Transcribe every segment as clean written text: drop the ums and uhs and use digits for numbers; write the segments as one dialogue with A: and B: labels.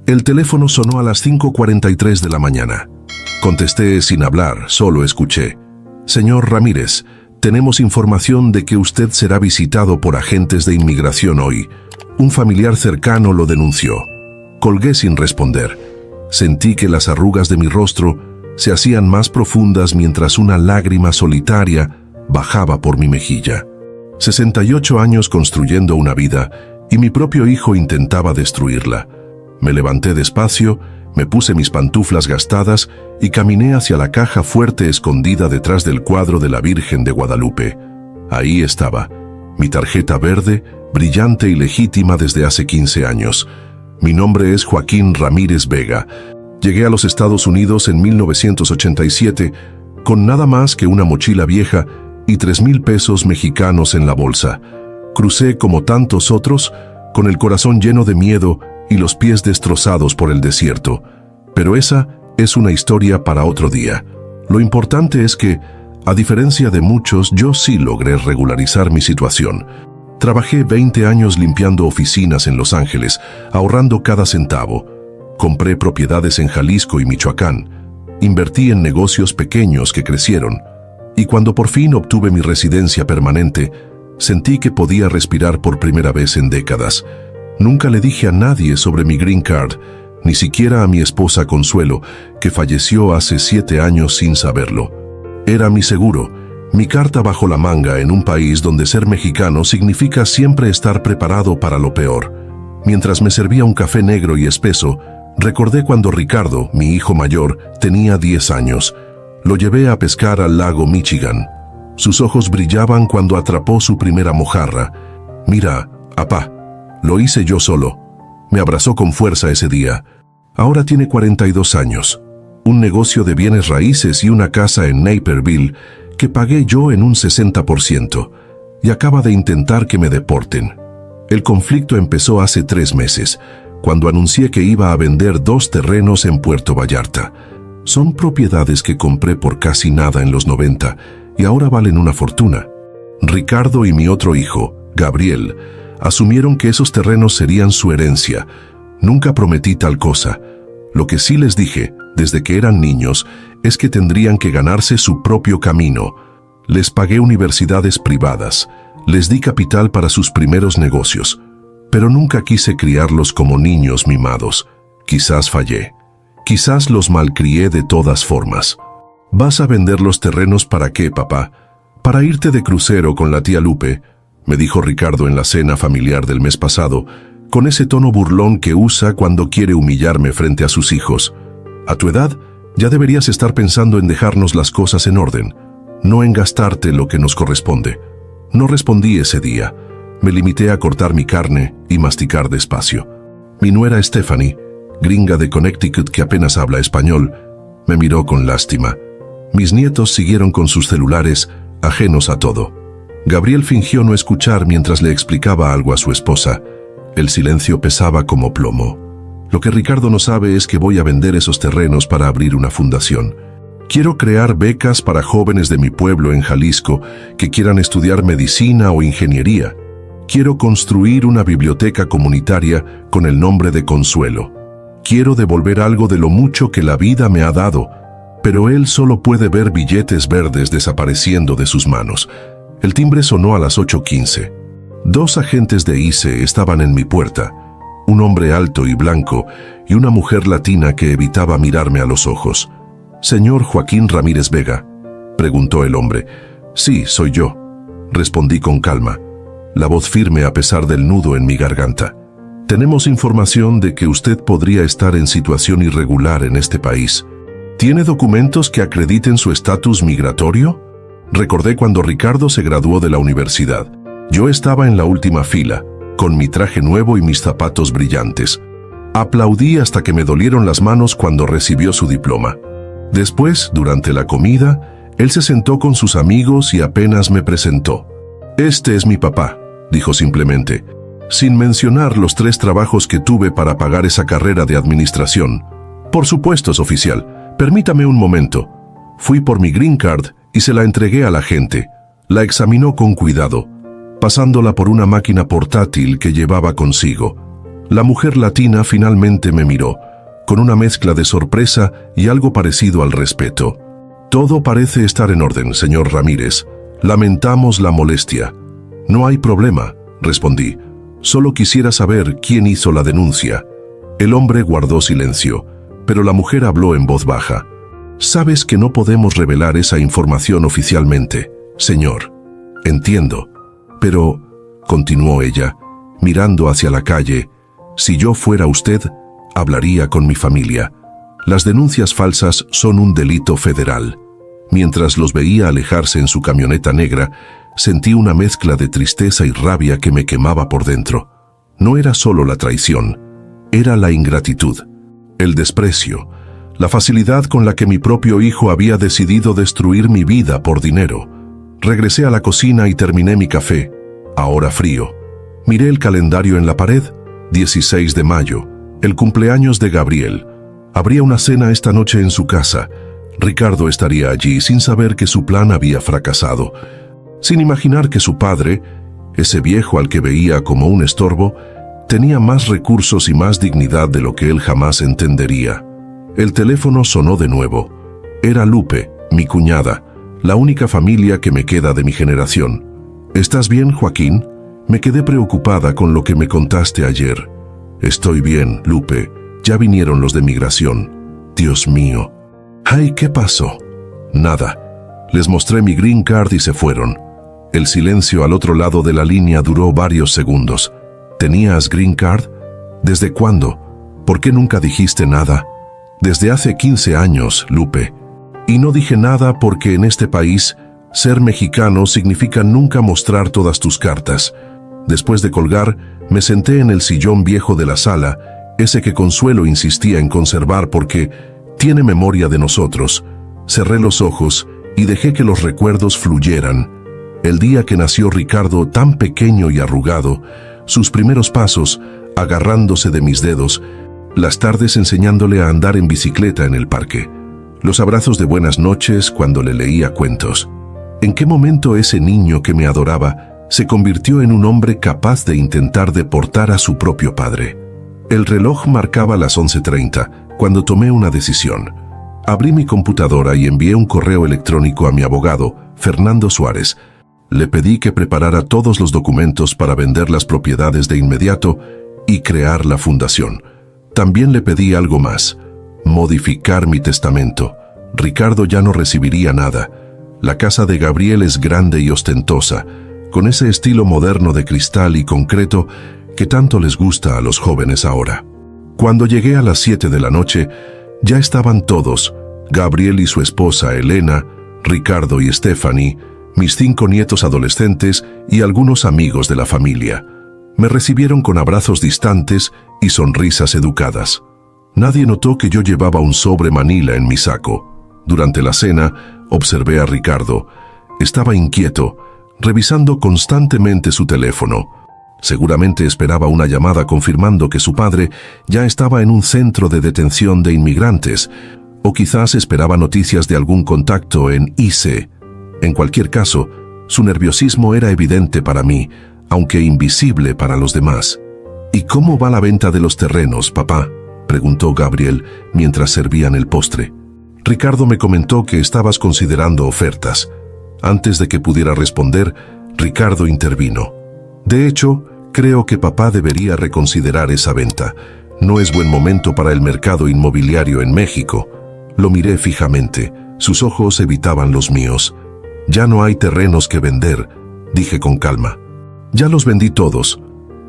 A: El teléfono sonó a las 5:43 de la mañana. Contesté sin hablar, solo escuché. Señor Ramírez, tenemos información de que usted será visitado por agentes de inmigración hoy. Un familiar cercano lo denunció. Colgué sin responder. Sentí que las arrugas de mi rostro se hacían más profundas mientras una lágrima solitaria bajaba por mi mejilla. 68 años construyendo una vida y mi propio hijo intentaba destruirla. Me levanté despacio, me puse mis pantuflas gastadas y caminé hacia la caja fuerte escondida detrás del cuadro de la Virgen de Guadalupe. Ahí estaba, mi tarjeta verde, brillante y legítima desde hace 15 años. Mi nombre es Joaquín Ramírez Vega. Llegué a los Estados Unidos en 1987 con nada más que una mochila vieja y 3,000 pesos mexicanos en la bolsa. Crucé como tantos otros, con el corazón lleno de miedo y los pies destrozados por el desierto. Pero esa es una historia para otro día. Lo importante es que, a diferencia de muchos, yo sí logré regularizar mi situación. Trabajé 20 años limpiando oficinas en Los Ángeles, ahorrando cada centavo. Compré propiedades en Jalisco y Michoacán. Invertí en negocios pequeños que crecieron. Y cuando por fin obtuve mi residencia permanente, sentí que podía respirar por primera vez en décadas. Nunca le dije a nadie sobre mi green card, ni siquiera a mi esposa Consuelo, que falleció hace 7 años sin saberlo. Era mi seguro, mi carta bajo la manga en un país donde ser mexicano significa siempre estar preparado para lo peor. Mientras me servía un café negro y espeso, recordé cuando Ricardo, mi hijo mayor, tenía 10 años. Lo llevé a pescar al lago Michigan. Sus ojos brillaban cuando atrapó su primera mojarra. Mira, apá, lo hice yo solo. Me abrazó con fuerza ese día. Ahora tiene 42 años. Un negocio de bienes raíces y una casa en Naperville que pagué yo en un 60%. Y acaba de intentar que me deporten. El conflicto empezó hace 3 meses, cuando anuncié que iba a vender 2 terrenos en Puerto Vallarta. Son propiedades que compré por casi nada en los 90 y ahora valen una fortuna. Ricardo y mi otro hijo, Gabriel, asumieron que esos terrenos serían su herencia. Nunca prometí tal cosa. Lo que sí les dije, desde que eran niños, es que tendrían que ganarse su propio camino. Les pagué universidades privadas, les di capital para sus primeros negocios, pero nunca quise criarlos como niños mimados. Quizás fallé. Quizás los malcrié de todas formas. ¿Vas a vender los terrenos para qué, papá? Para irte de crucero con la tía Lupe, me dijo Ricardo en la cena familiar del mes pasado, con ese tono burlón que usa cuando quiere humillarme frente a sus hijos. A tu edad, ya deberías estar pensando en dejarnos las cosas en orden, no en gastarte lo que nos corresponde. No respondí ese día. Me limité a cortar mi carne y masticar despacio. Mi nuera Stephanie, gringa de Connecticut que apenas habla español, me miró con lástima. Mis nietos siguieron con sus celulares, ajenos a todo. Gabriel fingió no escuchar mientras le explicaba algo a su esposa. El silencio pesaba como plomo. Lo que Ricardo no sabe es que voy a vender esos terrenos para abrir una fundación. Quiero crear becas para jóvenes de mi pueblo en Jalisco que quieran estudiar medicina o ingeniería. Quiero construir una biblioteca comunitaria con el nombre de Consuelo. Quiero devolver algo de lo mucho que la vida me ha dado, pero él solo puede ver billetes verdes desapareciendo de sus manos. El timbre sonó a las 8:15. 2 agentes de ICE estaban en mi puerta, un hombre alto y blanco y una mujer latina que evitaba mirarme a los ojos. «¿Señor Joaquín Ramírez Vega?», preguntó el hombre. «Sí, soy yo», respondí con calma, la voz firme a pesar del nudo en mi garganta. «Tenemos información de que usted podría estar en situación irregular en este país. ¿Tiene documentos que acrediten su estatus migratorio?». Recordé cuando Ricardo se graduó de la universidad. Yo estaba en la última fila, con mi traje nuevo y mis zapatos brillantes. Aplaudí hasta que me dolieron las manos cuando recibió su diploma. Después, durante la comida, él se sentó con sus amigos y apenas me presentó. «Este es mi papá», dijo simplemente, sin mencionar los 3 trabajos que tuve para pagar esa carrera de administración. «Por supuesto, es oficial. Permítame un momento». Fui por mi green card y se la entregué a la gente. La examinó con cuidado, pasándola por una máquina portátil que llevaba consigo. La mujer latina finalmente me miró, con una mezcla de sorpresa y algo parecido al respeto. Todo parece estar en orden, señor Ramírez. Lamentamos la molestia. No hay problema, respondí. Solo quisiera saber quién hizo la denuncia. El hombre guardó silencio, pero la mujer habló en voz baja. Sabes que no podemos revelar esa información oficialmente, señor. Entiendo. Pero, continuó ella, mirando hacia la calle, si yo fuera usted, hablaría con mi familia. Las denuncias falsas son un delito federal. Mientras los veía alejarse en su camioneta negra, sentí una mezcla de tristeza y rabia que me quemaba por dentro. No era solo la traición, era la ingratitud, el desprecio, la facilidad con la que mi propio hijo había decidido destruir mi vida por dinero. Regresé a la cocina y terminé mi café, ahora frío. Miré el calendario en la pared, 16 de mayo, el cumpleaños de Gabriel. Habría una cena esta noche en su casa. Ricardo estaría allí sin saber que su plan había fracasado, sin imaginar que su padre, ese viejo al que veía como un estorbo, tenía más recursos y más dignidad de lo que él jamás entendería. El teléfono sonó de nuevo. Era Lupe, mi cuñada, la única familia que me queda de mi generación. ¿Estás bien, Joaquín? Me quedé preocupada con lo que me contaste ayer. Estoy bien, Lupe. Ya vinieron los de migración. Dios mío. Ay, ¿qué pasó? Nada. Les mostré mi green card y se fueron. El silencio al otro lado de la línea duró varios segundos. ¿Tenías green card? ¿Desde cuándo? ¿Por qué nunca dijiste nada? Desde hace 15 años, Lupe. Y no dije nada porque en este país, ser mexicano significa nunca mostrar todas tus cartas. Después de colgar, me senté en el sillón viejo de la sala, ese que Consuelo insistía en conservar porque tiene memoria de nosotros. Cerré los ojos y dejé que los recuerdos fluyeran. El día que nació Ricardo, tan pequeño y arrugado, sus primeros pasos, agarrándose de mis dedos, las tardes enseñándole a andar en bicicleta en el parque, los abrazos de buenas noches cuando le leía cuentos. ¿En qué momento ese niño que me adoraba se convirtió en un hombre capaz de intentar deportar a su propio padre? El reloj marcaba las 11:30 cuando tomé una decisión. Abrí mi computadora y envié un correo electrónico a mi abogado, Fernando Suárez. Le pedí que preparara todos los documentos para vender las propiedades de inmediato y crear la fundación. También le pedí algo más: modificar mi testamento. Ricardo ya no recibiría nada. La casa de Gabriel es grande y ostentosa, con ese estilo moderno de cristal y concreto que tanto les gusta a los jóvenes ahora. Cuando llegué a las 7 de la noche, ya estaban todos: Gabriel y su esposa Elena, Ricardo y Stephanie, mis 5 nietos adolescentes y algunos amigos de la familia. Me recibieron con abrazos distantes y sonrisas educadas. Nadie notó que yo llevaba un sobre Manila en mi saco. Durante la cena, observé a Ricardo. Estaba inquieto, revisando constantemente su teléfono. Seguramente esperaba una llamada confirmando que su padre ya estaba en un centro de detención de inmigrantes, o quizás esperaba noticias de algún contacto en ICE. En cualquier caso, su nerviosismo era evidente para mí, aunque invisible para los demás. ¿Y cómo va la venta de los terrenos, papá?, preguntó Gabriel mientras servían el postre. Ricardo me comentó que estabas considerando ofertas. Antes de que pudiera responder, Ricardo intervino. De hecho, creo que papá debería reconsiderar esa venta. No es buen momento para el mercado inmobiliario en México. Lo miré fijamente. Sus ojos evitaban los míos. Ya no hay terrenos que vender, dije con calma. Ya los vendí todos.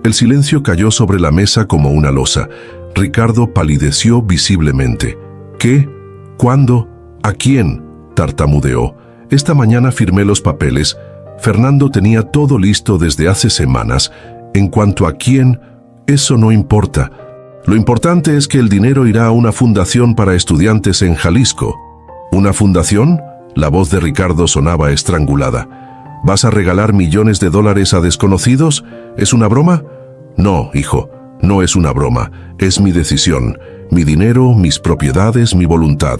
A: El silencio cayó sobre la mesa como una losa. Ricardo palideció visiblemente. ¿Qué? ¿Cuándo? ¿A quién?, tartamudeó. Esta mañana firmé los papeles. Fernando tenía todo listo desde hace semanas. En cuanto a quién, eso no importa. Lo importante es que el dinero irá a una fundación para estudiantes en Jalisco. ¿Una fundación? La voz de Ricardo sonaba estrangulada. ¿Vas a regalar millones de dólares a desconocidos? ¿Es una broma? No, hijo, no es una broma. Es mi decisión, mi dinero, mis propiedades, mi voluntad.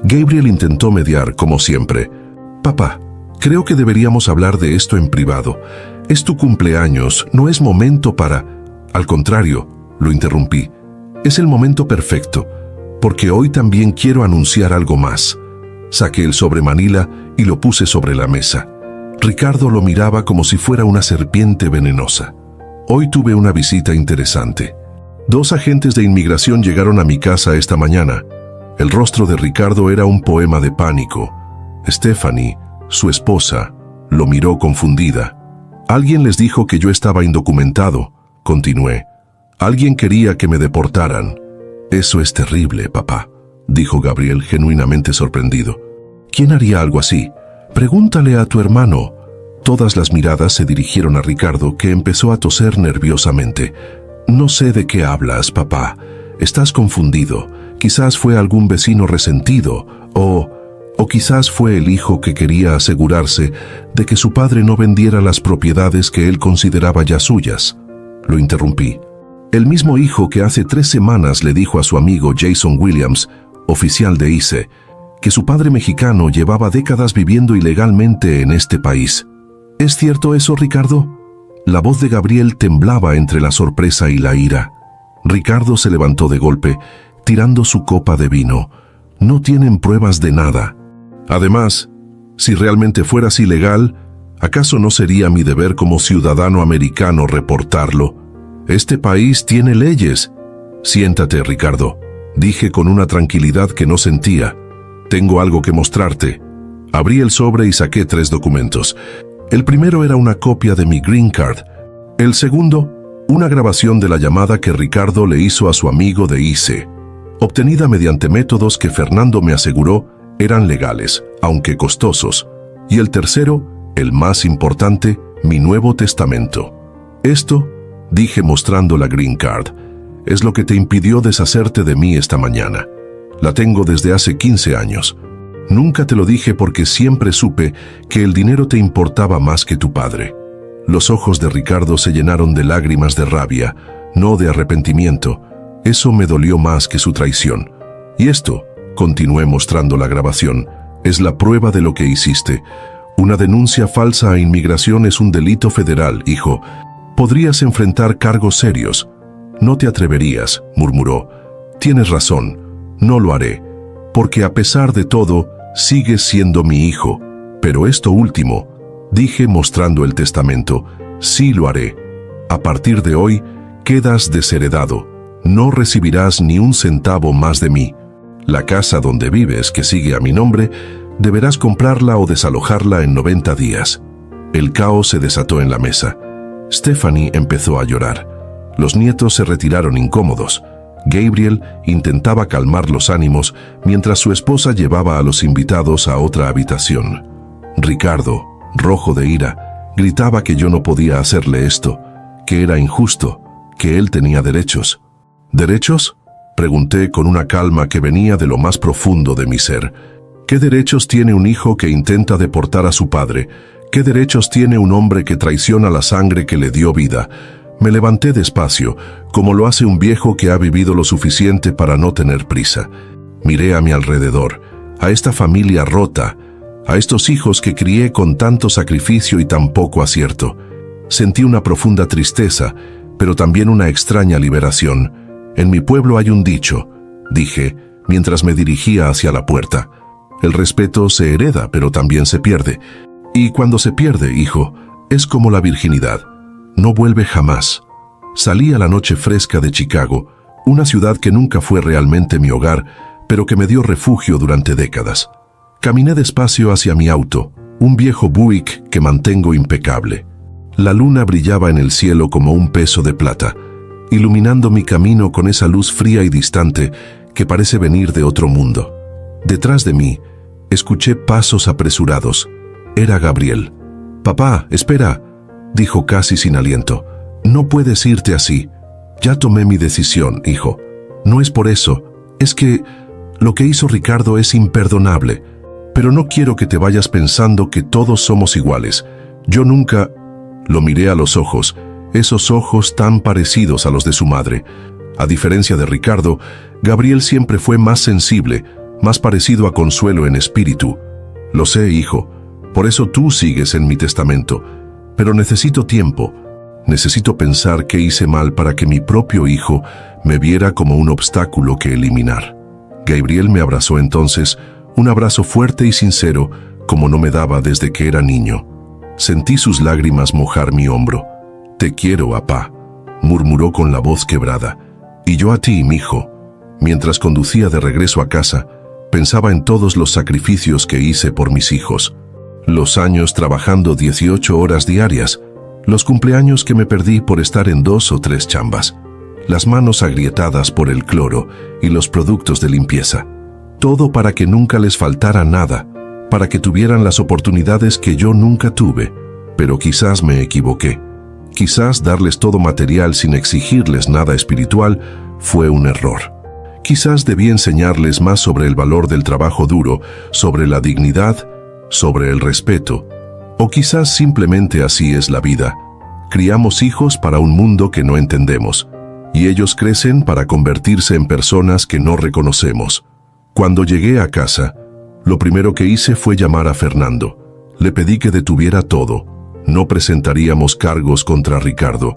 A: Gabriel intentó mediar, como siempre. Papá, creo que deberíamos hablar de esto en privado. Es tu cumpleaños, no es momento para... Al contrario, lo interrumpí. Es el momento perfecto, porque hoy también quiero anunciar algo más. Saqué el sobre Manila y lo puse sobre la mesa. Ricardo lo miraba como si fuera una serpiente venenosa. Hoy tuve una visita interesante. 2 agentes de inmigración llegaron a mi casa esta mañana. El rostro de Ricardo era un poema de pánico. Stephanie, su esposa, lo miró confundida. Alguien les dijo que yo estaba indocumentado, continué. Alguien quería que me deportaran. Eso es terrible, papá, dijo Gabriel genuinamente sorprendido. ¿Quién haría algo así? Pregúntale a tu hermano. Todas las miradas se dirigieron a Ricardo, que empezó a toser nerviosamente. No sé de qué hablas, papá. Estás confundido. Quizás fue algún vecino resentido, o quizás fue el hijo que quería asegurarse de que su padre no vendiera las propiedades que él consideraba ya suyas. Lo interrumpí. El mismo hijo que hace 3 semanas le dijo a su amigo Jason Williams, oficial de ICE, que su padre mexicano llevaba décadas viviendo ilegalmente en este país. ¿Es cierto eso, Ricardo? La voz de Gabriel temblaba entre la sorpresa y la ira. Ricardo se levantó de golpe, tirando su copa de vino. No tienen pruebas de nada. Además, si realmente fueras ilegal, ¿acaso no sería mi deber como ciudadano americano reportarlo? Este país tiene leyes. Siéntate, Ricardo, dije con una tranquilidad que no sentía. Tengo algo que mostrarte. Abrí el sobre y saqué 3 documentos. El primero era una copia de mi green card. El segundo, una grabación de la llamada que Ricardo le hizo a su amigo de ICE, obtenida mediante métodos que Fernando me aseguró eran legales, aunque costosos. Y el tercero, el más importante, mi Nuevo Testamento. Esto, dije mostrando la green card, es lo que te impidió deshacerte de mí esta mañana. La tengo desde hace 15 años. Nunca te lo dije porque siempre supe que el dinero te importaba más que tu padre. Los ojos de Ricardo se llenaron de lágrimas de rabia, no de arrepentimiento. Eso me dolió más que su traición. Y esto, continué mostrando la grabación, es la prueba de lo que hiciste. Una denuncia falsa a inmigración es un delito federal, hijo. Podrías enfrentar cargos serios. No te atreverías, murmuró. Tienes razón, no lo haré, porque a pesar de todo, sigues siendo mi hijo. Pero esto último, dije mostrando el testamento, sí lo haré. A partir de hoy, quedas desheredado. No recibirás ni un centavo más de mí. La casa donde vives, que sigue a mi nombre, deberás comprarla o desalojarla en 90 días. El caos se desató en la mesa. Stephanie empezó a llorar. Los nietos se retiraron incómodos. Gabriel intentaba calmar los ánimos mientras su esposa llevaba a los invitados a otra habitación. Ricardo, rojo de ira, gritaba que yo no podía hacerle esto, que era injusto, que él tenía derechos. ¿Derechos?, pregunté con una calma que venía de lo más profundo de mi ser. ¿Qué derechos tiene un hijo que intenta deportar a su padre? ¿Qué derechos tiene un hombre que traiciona la sangre que le dio vida? Me levanté despacio, como lo hace un viejo que ha vivido lo suficiente para no tener prisa. Miré a mi alrededor, a esta familia rota, a estos hijos que crié con tanto sacrificio y tan poco acierto. Sentí una profunda tristeza, pero también una extraña liberación. En mi pueblo hay un dicho, dije, mientras me dirigía hacia la puerta. El respeto se hereda, pero también se pierde. Y cuando se pierde, hijo, es como la virginidad. No vuelve jamás. Salí a la noche fresca de Chicago, una ciudad que nunca fue realmente mi hogar, pero que me dio refugio durante décadas. Caminé despacio hacia mi auto, un viejo Buick que mantengo impecable. La luna brillaba en el cielo como un peso de plata, iluminando mi camino con esa luz fría y distante que parece venir de otro mundo. Detrás de mí, escuché pasos apresurados. Era Gabriel. «Papá, espera», dijo casi sin aliento. «No puedes irte así. Ya tomé mi decisión, hijo. No es por eso. Es que lo que hizo Ricardo es imperdonable. Pero no quiero que te vayas pensando que todos somos iguales. Yo nunca...» Lo miré a los ojos, esos ojos tan parecidos a los de su madre. A diferencia de Ricardo, Gabriel siempre fue más sensible, más parecido a Consuelo en espíritu. «Lo sé, hijo. Por eso tú sigues en mi testamento. Pero necesito tiempo. Necesito pensar qué hice mal para que mi propio hijo me viera como un obstáculo que eliminar. Gabriel me abrazó entonces, un abrazo fuerte y sincero, como no me daba desde que era niño. Sentí sus lágrimas mojar mi hombro. «Te quiero, apá», murmuró con la voz quebrada. «Y yo a ti, mijo». Mientras conducía de regreso a casa, pensaba en todos los sacrificios que hice por mis hijos. Los años trabajando 18 horas diarias, los cumpleaños que me perdí por estar en 2 o 3 chambas, las manos agrietadas por el cloro y los productos de limpieza. Todo para que nunca les faltara nada, para que tuvieran las oportunidades que yo nunca tuve. Pero quizás me equivoqué. Quizás darles todo material sin exigirles nada espiritual fue un error. Quizás debí enseñarles más sobre el valor del trabajo duro, sobre la dignidad, sobre el respeto. O quizás simplemente así es la vida. Criamos hijos para un mundo que no entendemos, y ellos crecen para convertirse en personas que no reconocemos. Cuando llegué a casa, lo primero que hice fue llamar a Fernando. Le pedí que detuviera todo. No presentaríamos cargos contra Ricardo.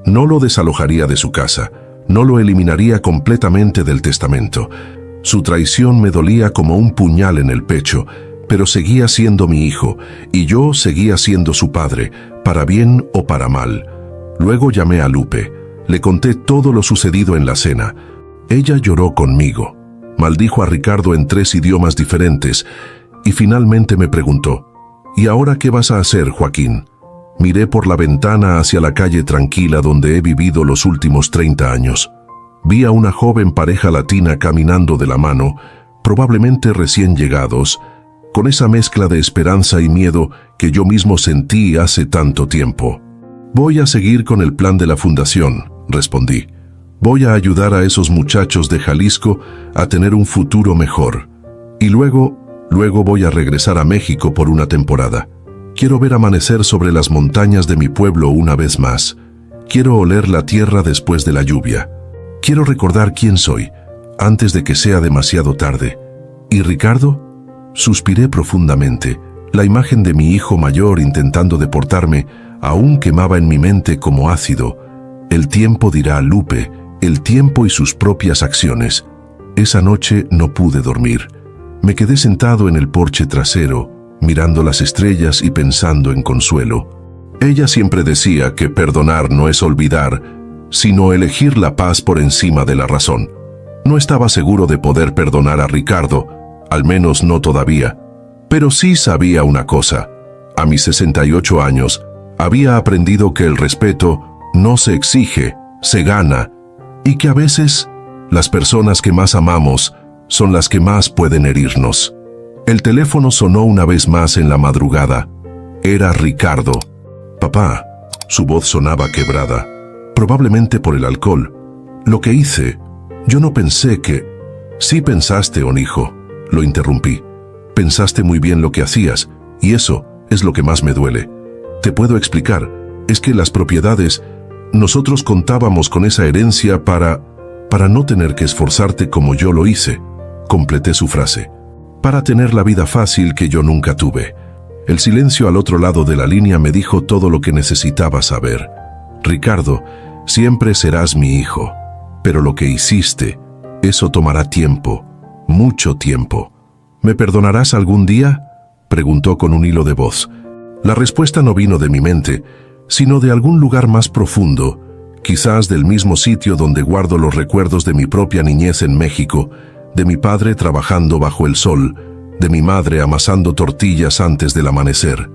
A: No lo desalojaría de su casa. No lo eliminaría completamente del testamento. Su traición me dolía como un puñal en el pecho, pero seguía siendo mi hijo, y yo seguía siendo su padre, para bien o para mal. Luego llamé a Lupe. Le conté todo lo sucedido en la cena. Ella lloró conmigo. Maldijo a Ricardo en 3 idiomas diferentes, y finalmente me preguntó, «¿Y ahora qué vas a hacer, Joaquín?». Miré por la ventana hacia la calle tranquila donde he vivido los últimos 30 años. Vi a una joven pareja latina caminando de la mano, probablemente recién llegados, con esa mezcla de esperanza y miedo que yo mismo sentí hace tanto tiempo. «Voy a seguir con el plan de la fundación», respondí. «Voy a ayudar a esos muchachos de Jalisco a tener un futuro mejor. Y luego voy a regresar a México por una temporada. Quiero ver amanecer sobre las montañas de mi pueblo una vez más. Quiero oler la tierra después de la lluvia. Quiero recordar quién soy, antes de que sea demasiado tarde. ¿Y Ricardo?». Suspiré profundamente. La imagen de mi hijo mayor intentando deportarme aún quemaba en mi mente como ácido. El tiempo dirá, Lupe, el tiempo y sus propias acciones. Esa noche no pude dormir. Me quedé sentado en el porche trasero, mirando las estrellas y pensando en Consuelo. Ella siempre decía que perdonar no es olvidar, sino elegir la paz por encima de la razón. No estaba seguro de poder perdonar a Ricardo, al menos no todavía. Pero sí sabía una cosa. A mis 68 años, había aprendido que el respeto no se exige, se gana, y que a veces las personas que más amamos son las que más pueden herirnos. El teléfono sonó una vez más en la madrugada. Era Ricardo. «Papá», su voz sonaba quebrada, probablemente por el alcohol. «Lo que hice, yo no pensé que...». «Sí pensaste, hijo», lo interrumpí. «Pensaste muy bien lo que hacías, y eso es lo que más me duele. Te puedo explicar, es que las propiedades, nosotros contábamos con esa herencia para no tener que esforzarte como yo lo hice», completé su frase. «Para tener la vida fácil que yo nunca tuve». El silencio al otro lado de la línea me dijo todo lo que necesitaba saber. «Ricardo, siempre serás mi hijo, pero lo que hiciste, eso tomará tiempo, mucho tiempo». «¿Me perdonarás algún día?», preguntó con un hilo de voz. La respuesta no vino de mi mente, sino de algún lugar más profundo, quizás del mismo sitio donde guardo los recuerdos de mi propia niñez en México, de mi padre trabajando bajo el sol, de mi madre amasando tortillas antes del amanecer.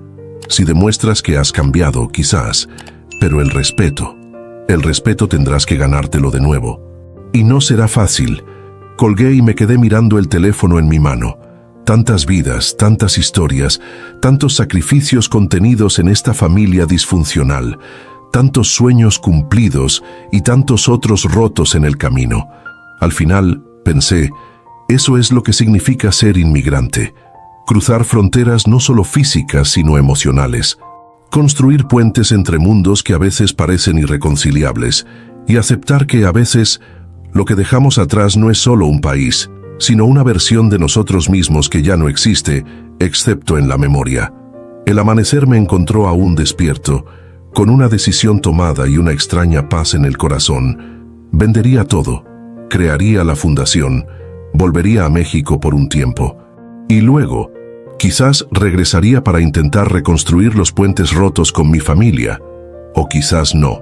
A: Si demuestras que has cambiado, quizás, pero el respeto tendrás que ganártelo de nuevo. Y no será fácil. Colgué y me quedé mirando el teléfono en mi mano. Tantas vidas, tantas historias, tantos sacrificios contenidos en esta familia disfuncional, tantos sueños cumplidos y tantos otros rotos en el camino. Al final, pensé, eso es lo que significa ser inmigrante. Cruzar fronteras no solo físicas, sino emocionales. Construir puentes entre mundos que a veces parecen irreconciliables y aceptar que a veces lo que dejamos atrás no es solo un país, sino una versión de nosotros mismos que ya no existe, excepto en la memoria. El amanecer me encontró aún despierto, Con una decisión tomada y una extraña paz en el corazón, vendería todo, crearía la fundación, volvería a México por un tiempo, y luego, quizás regresaría para intentar reconstruir los puentes rotos con mi familia, o quizás no.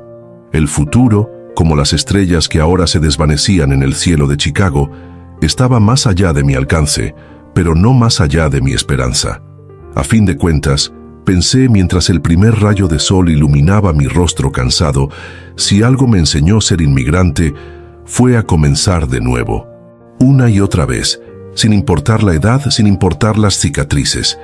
A: El futuro, como las estrellas que ahora se desvanecían en el cielo de Chicago, estaba más allá de mi alcance, pero no más allá de mi esperanza. A fin de cuentas, pensé mientras el primer rayo de sol iluminaba mi rostro cansado, si algo me enseñó ser inmigrante, fue a comenzar de nuevo. Una y otra vez, sin importar la edad, sin importar las cicatrices.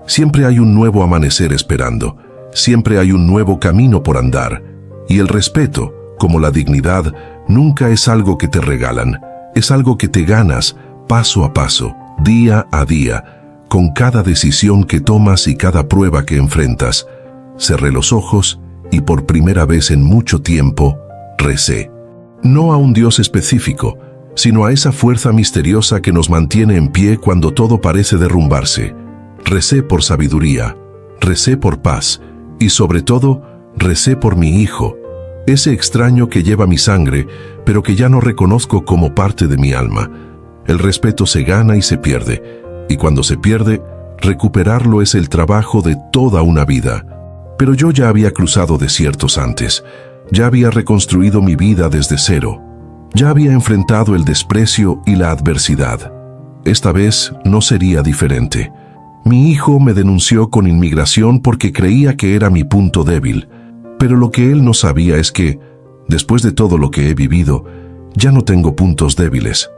A: Siempre hay un nuevo amanecer esperando, siempre hay un nuevo camino por andar, y el respeto, como la dignidad, nunca es algo que te regalan, es algo que te ganas paso a paso, día a día, con cada decisión que tomas y cada prueba que enfrentas. Cerré los ojos y por primera vez en mucho tiempo recé. No a un Dios específico, sino a esa fuerza misteriosa que nos mantiene en pie cuando todo parece derrumbarse. Recé por sabiduría, recé por paz y sobre todo recé por mi hijo, ese extraño que lleva mi sangre, pero que ya no reconozco como parte de mi alma. El respeto se gana y se pierde, y cuando se pierde, recuperarlo es el trabajo de toda una vida. Pero yo ya había cruzado desiertos antes, ya había reconstruido mi vida desde cero, ya había enfrentado el desprecio y la adversidad. Esta vez no sería diferente. Mi hijo me denunció con inmigración porque creía que era mi punto débil, pero lo que él no sabía es que, después de todo lo que he vivido, ya no tengo puntos débiles,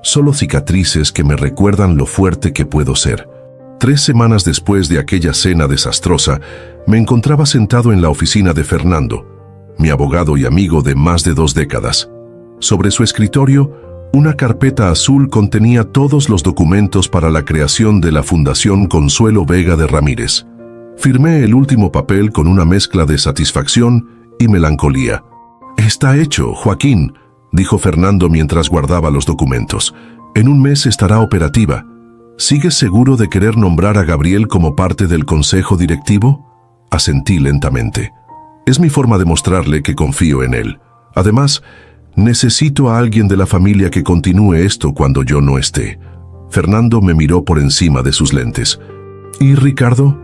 A: solo cicatrices que me recuerdan lo fuerte que puedo ser. 3 semanas después de aquella cena desastrosa, me encontraba sentado en la oficina de Fernando, mi abogado y amigo de más de 2 décadas. Sobre su escritorio, una carpeta azul contenía todos los documentos para la creación de la Fundación Consuelo Vega de Ramírez. Firmé el último papel con una mezcla de satisfacción y melancolía. «Está hecho, Joaquín», dijo Fernando mientras guardaba los documentos. «En un mes estará operativa. ¿Sigues seguro de querer nombrar a Gabriel como parte del consejo directivo?» Asentí lentamente. Es mi forma de mostrarle que confío en él. Además, necesito a alguien de la familia que continúe esto cuando yo no esté. Fernando me miró por encima de sus lentes. «¿Y Ricardo?»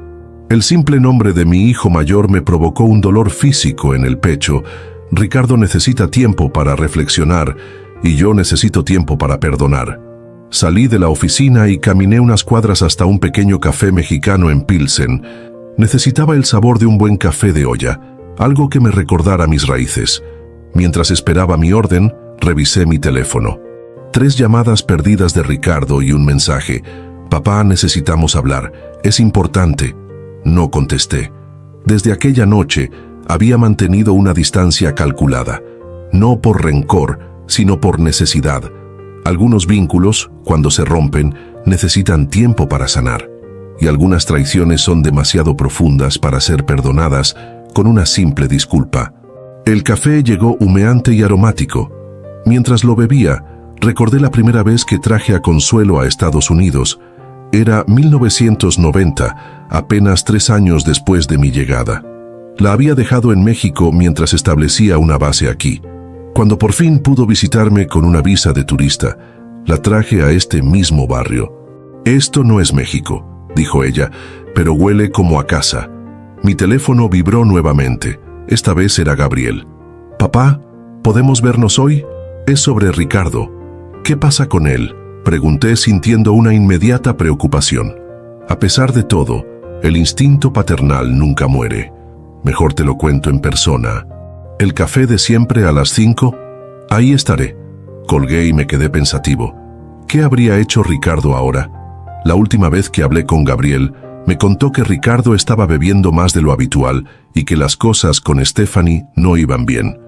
A: El simple nombre de mi hijo mayor me provocó un dolor físico en el pecho. Ricardo necesita tiempo para reflexionar y yo necesito tiempo para perdonar. Salí de la oficina y caminé unas cuadras hasta un pequeño café mexicano en Pilsen. Necesitaba el sabor de un buen café de olla, algo que me recordara mis raíces. Mientras esperaba mi orden, revisé mi teléfono. 3 llamadas perdidas de Ricardo y un mensaje. «Papá, necesitamos hablar. Es importante». No contesté. Desde aquella noche había mantenido una distancia calculada, no por rencor, sino por necesidad. Algunos vínculos, cuando se rompen, necesitan tiempo para sanar, y algunas traiciones son demasiado profundas para ser perdonadas con una simple disculpa. El café llegó humeante y aromático. Mientras lo bebía, recordé la primera vez que traje a Consuelo a Estados Unidos. Era 1990, apenas 3 años después de mi llegada. La había dejado en México mientras establecía una base aquí. Cuando por fin pudo visitarme con una visa de turista, la traje a este mismo barrio. «Esto no es México», dijo ella, «pero huele como a casa». Mi teléfono vibró nuevamente. Esta vez era Gabriel. «Papá, ¿podemos vernos hoy?» «Es sobre Ricardo. ¿Qué pasa con él?», pregunté sintiendo una inmediata preocupación. A pesar de todo, el instinto paternal nunca muere. «Mejor te lo cuento en persona». «¿El café de siempre a las 5? Ahí estaré». Colgué y me quedé pensativo. ¿Qué habría hecho Ricardo ahora? La última vez que hablé con Gabriel, me contó que Ricardo estaba bebiendo más de lo habitual y que las cosas con Stephanie no iban bien.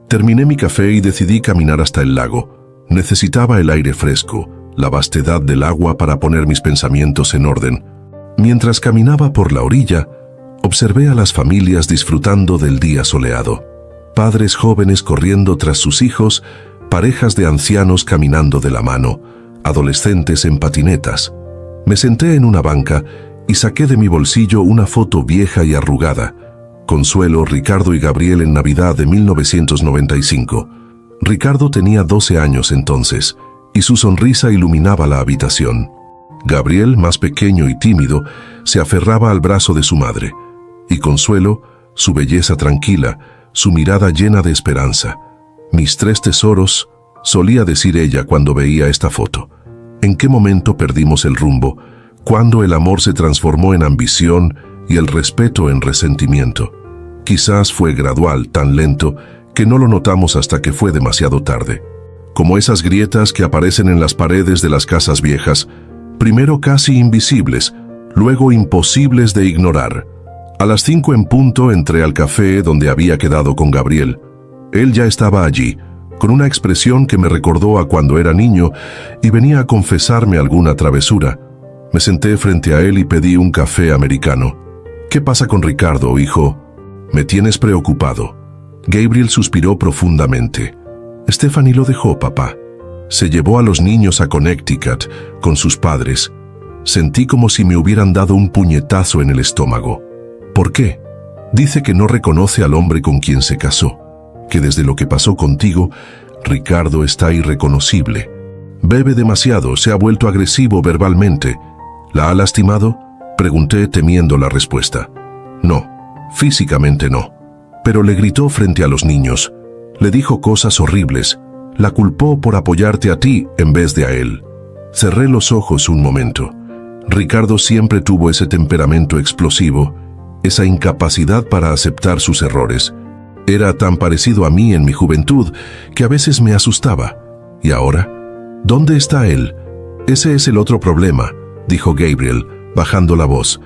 A: Terminé mi café y decidí caminar hasta el lago. Necesitaba el aire fresco, la vastedad del agua para poner mis pensamientos en orden. Mientras caminaba por la orilla, observé a las familias disfrutando del día soleado. Padres jóvenes corriendo tras sus hijos, parejas de ancianos caminando de la mano, adolescentes en patinetas. Me senté en una banca y saqué de mi bolsillo una foto vieja y arrugada. Consuelo, Ricardo y Gabriel en Navidad de 1995. Ricardo tenía 12 años entonces, y su sonrisa iluminaba la habitación. Gabriel, más pequeño y tímido, se aferraba al brazo de su madre, y Consuelo, su belleza tranquila, su mirada llena de esperanza. «Mis tres tesoros», solía decir ella cuando veía esta foto. ¿En qué momento perdimos el rumbo? ¿Cuándo el amor se transformó en ambición y el respeto en resentimiento? Quizás fue gradual, tan lento, que no lo notamos hasta que fue demasiado tarde. Como esas grietas que aparecen en las paredes de las casas viejas, primero casi invisibles, luego imposibles de ignorar. A las 5 en punto entré al café donde había quedado con Gabriel. Él ya estaba allí, con una expresión que me recordó a cuando era niño y venía a confesarme alguna travesura. Me senté frente a él y pedí un café americano. «¿Qué pasa con Ricardo, hijo? Me tienes preocupado». Gabriel suspiró profundamente. «Stephanie lo dejó, papá. Se llevó a los niños a Connecticut con sus padres». Sentí como si me hubieran dado un puñetazo en el estómago. «¿Por qué?» «Dice que no reconoce al hombre con quien se casó, que desde lo que pasó contigo, Ricardo está irreconocible. Bebe demasiado, se ha vuelto agresivo verbalmente. ¿La ha lastimado?», pregunté temiendo la respuesta. «No, físicamente no. Pero le gritó frente a los niños. Le dijo cosas horribles. La culpó por apoyarte a ti en vez de a él». Cerré los ojos un momento. Ricardo siempre tuvo ese temperamento explosivo, esa incapacidad para aceptar sus errores. Era tan parecido a mí en mi juventud que a veces me asustaba. ¿Y ahora? ¿Dónde está él? «Ese es el otro problema», dijo Gabriel, bajando la voz.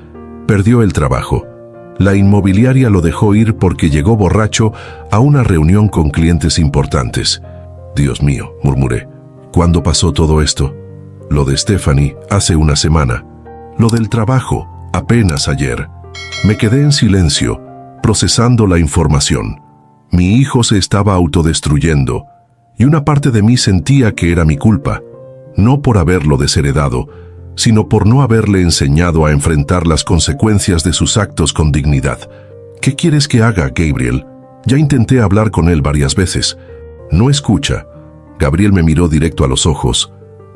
A: «Perdió el trabajo. La inmobiliaria lo dejó ir porque llegó borracho a una reunión con clientes importantes». «Dios mío», murmuré. «¿Cuándo pasó todo esto?» «Lo de Stephanie, hace una semana. Lo del trabajo, apenas ayer». Me quedé en silencio, procesando la información. Mi hijo se estaba autodestruyendo, y una parte de mí sentía que era mi culpa, no por haberlo desheredado, sino por no haberle enseñado a enfrentar las consecuencias de sus actos con dignidad. «¿Qué quieres que haga, Gabriel? Ya intenté hablar con él varias veces». «No escucha». Gabriel me miró directo a los ojos.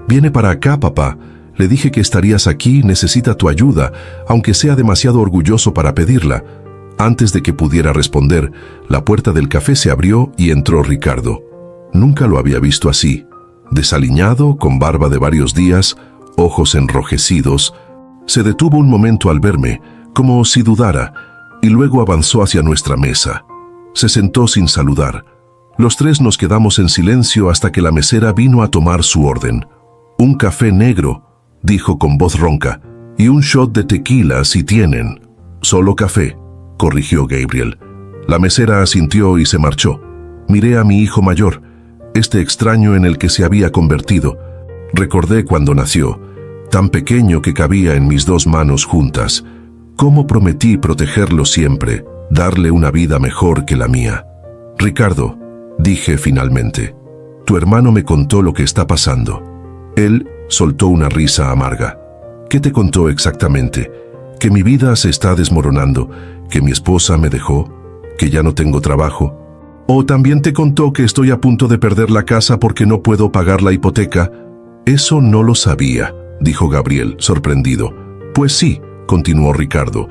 A: «Viene para acá, papá. Le dije que estarías aquí, necesita tu ayuda, aunque sea demasiado orgulloso para pedirla». Antes de que pudiera responder, la puerta del café se abrió y entró Ricardo. Nunca lo había visto así, desaliñado, con barba de varios días, ojos enrojecidos. Se detuvo un momento al verme, como si dudara, y luego avanzó hacia nuestra mesa. Se sentó sin saludar. Los tres nos quedamos en silencio hasta que la mesera vino a tomar su orden. «Un café negro», dijo con voz ronca, «y un shot de tequila si tienen». «Solo café», corrigió Gabriel. La mesera asintió y se marchó. Miré a mi hijo mayor, este extraño en el que se había convertido. Recordé cuando nació, tan pequeño que cabía en mis dos manos juntas. Cómo prometí protegerlo siempre, darle una vida mejor que la mía. «Ricardo», dije finalmente, «tu hermano me contó lo que está pasando». Él soltó una risa amarga. «¿Qué te contó exactamente? ¿Que mi vida se está desmoronando? ¿Que mi esposa me dejó? ¿Que ya no tengo trabajo? ¿O también te contó que estoy a punto de perder la casa porque no puedo pagar la hipoteca?» «Eso no lo sabía», dijo Gabriel, sorprendido. «Pues sí», continuó Ricardo.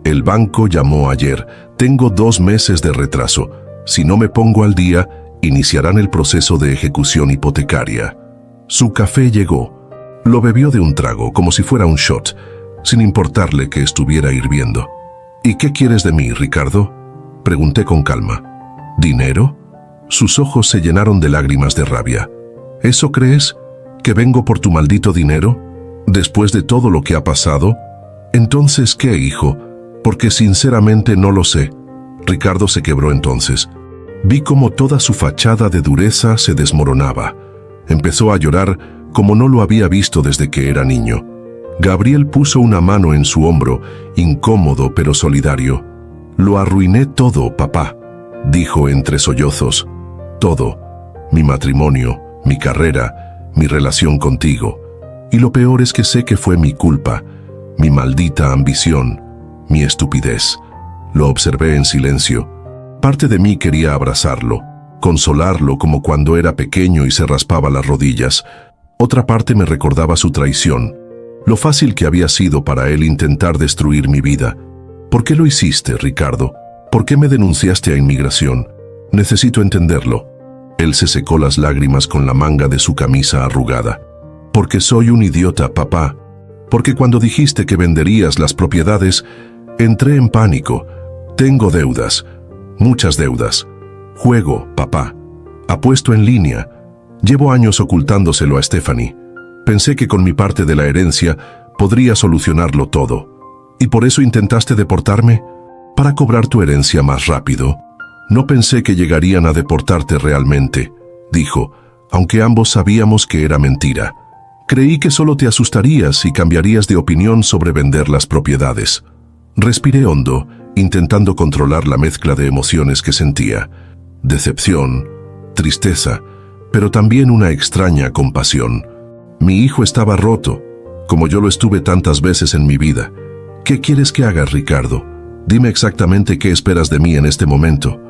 A: «El banco llamó ayer. Tengo 2 meses de retraso. Si no me pongo al día, iniciarán el proceso de ejecución hipotecaria». Su café llegó. Lo bebió de un trago, como si fuera un shot, sin importarle que estuviera hirviendo. «¿Y qué quieres de mí, Ricardo?», pregunté con calma. «¿Dinero?». Sus ojos se llenaron de lágrimas de rabia. «¿Eso crees? ¿Que vengo por tu maldito dinero? ¿Después de todo lo que ha pasado? Entonces, ¿qué, hijo? Porque sinceramente no lo sé». Ricardo se quebró entonces. Vi como toda su fachada de dureza se desmoronaba. Empezó a llorar como no lo había visto desde que era niño. Gabriel puso una mano en su hombro, incómodo pero solidario. «Lo arruiné todo, papá», dijo entre sollozos. «Todo. Mi matrimonio, mi carrera, mi relación contigo. Y lo peor es que sé que fue mi culpa, mi maldita ambición, mi estupidez. Lo observé en silencio. Parte de mí quería abrazarlo, consolarlo como cuando era pequeño y se raspaba las rodillas. Otra parte me recordaba su traición, lo fácil que había sido para él intentar destruir mi vida. ¿Por qué lo hiciste, Ricardo? ¿Por qué me denunciaste a inmigración? Necesito entenderlo. Él se secó las lágrimas con la manga de su camisa arrugada. Porque soy un idiota, papá. Porque cuando dijiste que venderías las propiedades, entré en pánico. Tengo deudas, muchas deudas. Juego, papá. Apuesto en línea. Llevo años ocultándoselo a Stephanie. Pensé que con mi parte de la herencia podría solucionarlo todo. ¿Y por eso intentaste deportarme? Para cobrar tu herencia más rápido. No pensé que llegarían a deportarte realmente, dijo, aunque ambos sabíamos que era mentira. Creí que solo te asustarías y cambiarías de opinión sobre vender las propiedades. Respiré hondo, intentando controlar la mezcla de emociones que sentía. Decepción, tristeza, pero también una extraña compasión. Mi hijo estaba roto, como yo lo estuve tantas veces en mi vida. ¿Qué quieres que haga, Ricardo? Dime exactamente qué esperas de mí en este momento.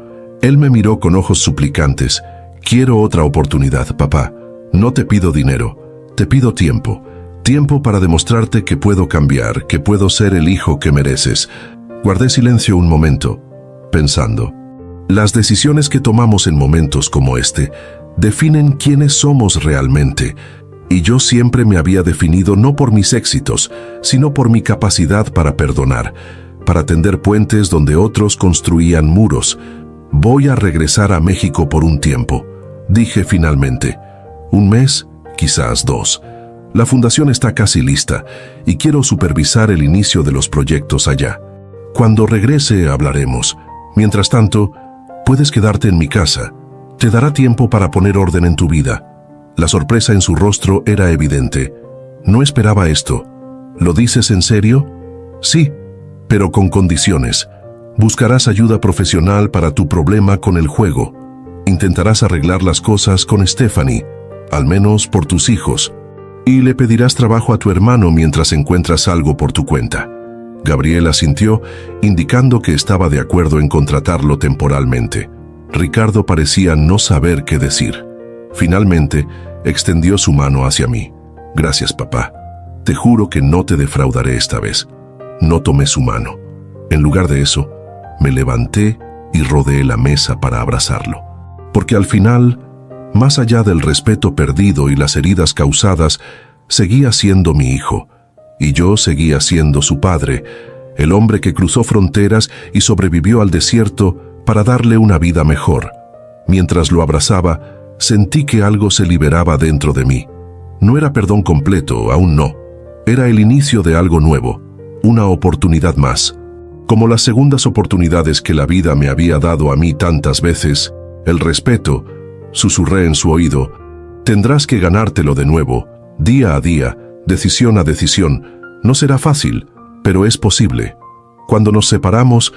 A: Él me miró con ojos suplicantes. Quiero otra oportunidad, papá. No te pido dinero, te pido tiempo. Tiempo para demostrarte que puedo cambiar, que puedo ser el hijo que mereces. Guardé silencio un momento, pensando. Las decisiones que tomamos en momentos como este definen quiénes somos realmente. Y yo siempre me había definido no por mis éxitos, sino por mi capacidad para perdonar, para tender puentes donde otros construían muros. Voy a regresar a México por un tiempo, dije finalmente. Un mes, quizás 2. La fundación está casi lista y quiero supervisar el inicio de los proyectos allá. Cuando regrese hablaremos. Mientras tanto, puedes quedarte en mi casa. Te dará tiempo para poner orden en tu vida. La sorpresa en su rostro era evidente. No esperaba esto. ¿Lo dices en serio? Sí, pero con condiciones. Buscarás ayuda profesional para tu problema con el juego. Intentarás arreglar las cosas con Stephanie, al menos por tus hijos. Y le pedirás trabajo a tu hermano mientras encuentras algo por tu cuenta. Gabriel asintió, indicando que estaba de acuerdo en contratarlo temporalmente. Ricardo parecía no saber qué decir. Finalmente, extendió su mano hacia mí. Gracias, papá. Te juro que no te defraudaré esta vez. No tomé su mano. En lugar de eso, me levanté y rodeé la mesa para abrazarlo. Porque al final, más allá del respeto perdido y las heridas causadas, seguía siendo mi hijo, y yo seguía siendo su padre, el hombre que cruzó fronteras y sobrevivió al desierto para darle una vida mejor. Mientras lo abrazaba, sentí que algo se liberaba dentro de mí. No era perdón completo, aún no. Era el inicio de algo nuevo, una oportunidad más. Como las segundas oportunidades que la vida me había dado a mí tantas veces, el respeto, susurré en su oído, tendrás que ganártelo de nuevo, día a día, decisión a decisión. No será fácil, pero es posible. Cuando nos separamos,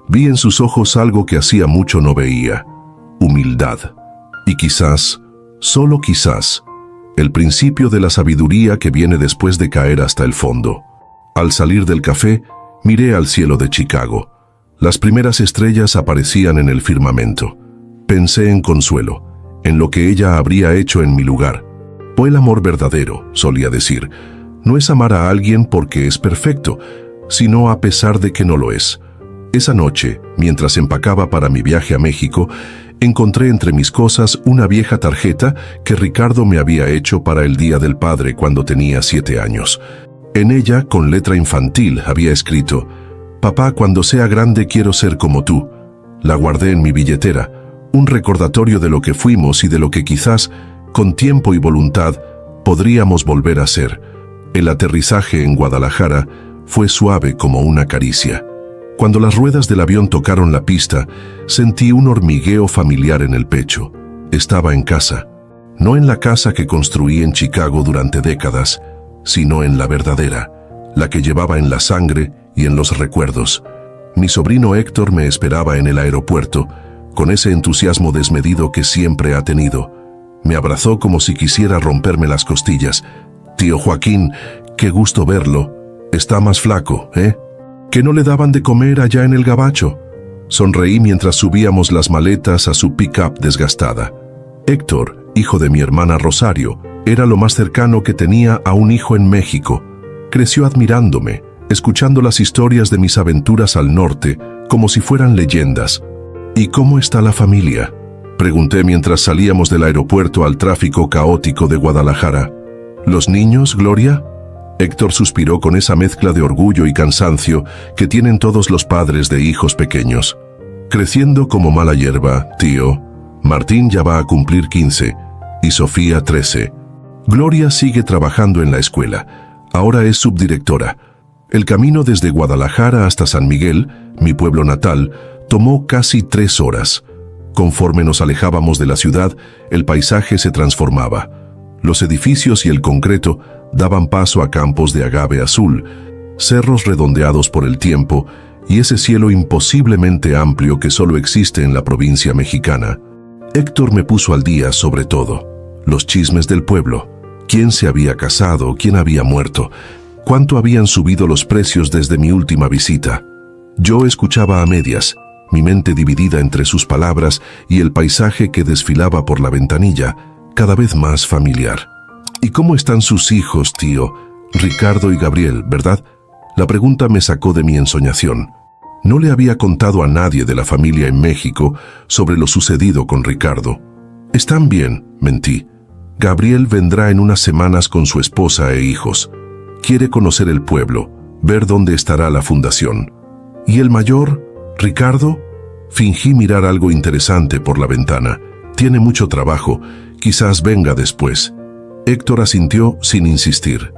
A: vi en sus ojos algo que hacía mucho no veía: humildad. Y quizás, solo quizás, el principio de la sabiduría que viene después de caer hasta el fondo. Al salir del café, miré al cielo de Chicago. Las primeras estrellas aparecían en el firmamento. Pensé en Consuelo, en lo que ella habría hecho en mi lugar. O el amor verdadero, solía decir, no es amar a alguien porque es perfecto, sino a pesar de que no lo es. Esa noche, mientras empacaba para mi viaje a México, encontré entre mis cosas una vieja tarjeta que Ricardo me había hecho para el Día del Padre cuando tenía 7 años. En ella, con letra infantil, había escrito: «Papá, cuando sea grande quiero ser como tú». La guardé en mi billetera, un recordatorio de lo que fuimos y de lo que quizás, con tiempo y voluntad, podríamos volver a ser. El aterrizaje en Guadalajara fue suave como una caricia. Cuando las ruedas del avión tocaron la pista, sentí un hormigueo familiar en el pecho. Estaba en casa. No en la casa que construí en Chicago durante décadas, sino en la verdadera, la que llevaba en la sangre y en los recuerdos. Mi sobrino Héctor me esperaba en el aeropuerto, con ese entusiasmo desmedido que siempre ha tenido. Me abrazó como si quisiera romperme las costillas. «Tío Joaquín, qué gusto verlo. Está más flaco, ¿eh?». ¿Que no le daban de comer allá en el gabacho? Sonreí mientras subíamos las maletas a su pick-up desgastada. Héctor, hijo de mi hermana Rosario, era lo más cercano que tenía a un hijo en México. Creció admirándome, escuchando las historias de mis aventuras al norte, como si fueran leyendas. ¿Y cómo está la familia?, pregunté mientras salíamos del aeropuerto al tráfico caótico de Guadalajara. ¿Los niños, Gloria? Héctor suspiró con esa mezcla de orgullo y cansancio que tienen todos los padres de hijos pequeños. Creciendo como mala hierba, tío. Martín ya va a cumplir 15 y Sofía 13. Gloria sigue trabajando en la escuela. Ahora es subdirectora. El camino desde Guadalajara hasta San Miguel, mi pueblo natal, tomó casi 3 horas. Conforme nos alejábamos de la ciudad, el paisaje se transformaba. Los edificios y el concreto daban paso a campos de agave azul, cerros redondeados por el tiempo y ese cielo imposiblemente amplio que solo existe en la provincia mexicana. Héctor me puso al día sobre todo. Los chismes del pueblo. ¿Quién se había casado? ¿Quién había muerto? ¿Cuánto habían subido los precios desde mi última visita? Yo escuchaba a medias, mi mente dividida entre sus palabras y el paisaje que desfilaba por la ventanilla, cada vez más familiar. ¿Y cómo están sus hijos, tío? Ricardo y Gabriel, ¿verdad? La pregunta me sacó de mi ensoñación. No le había contado a nadie de la familia en México sobre lo sucedido con Ricardo. Están bien, mentí. Gabriel vendrá en unas semanas con su esposa e hijos. Quiere conocer el pueblo, ver dónde estará la fundación. ¿Y el mayor, Ricardo? Fingí mirar algo interesante por la ventana. Tiene mucho trabajo, quizás venga después. Héctor asintió sin insistir.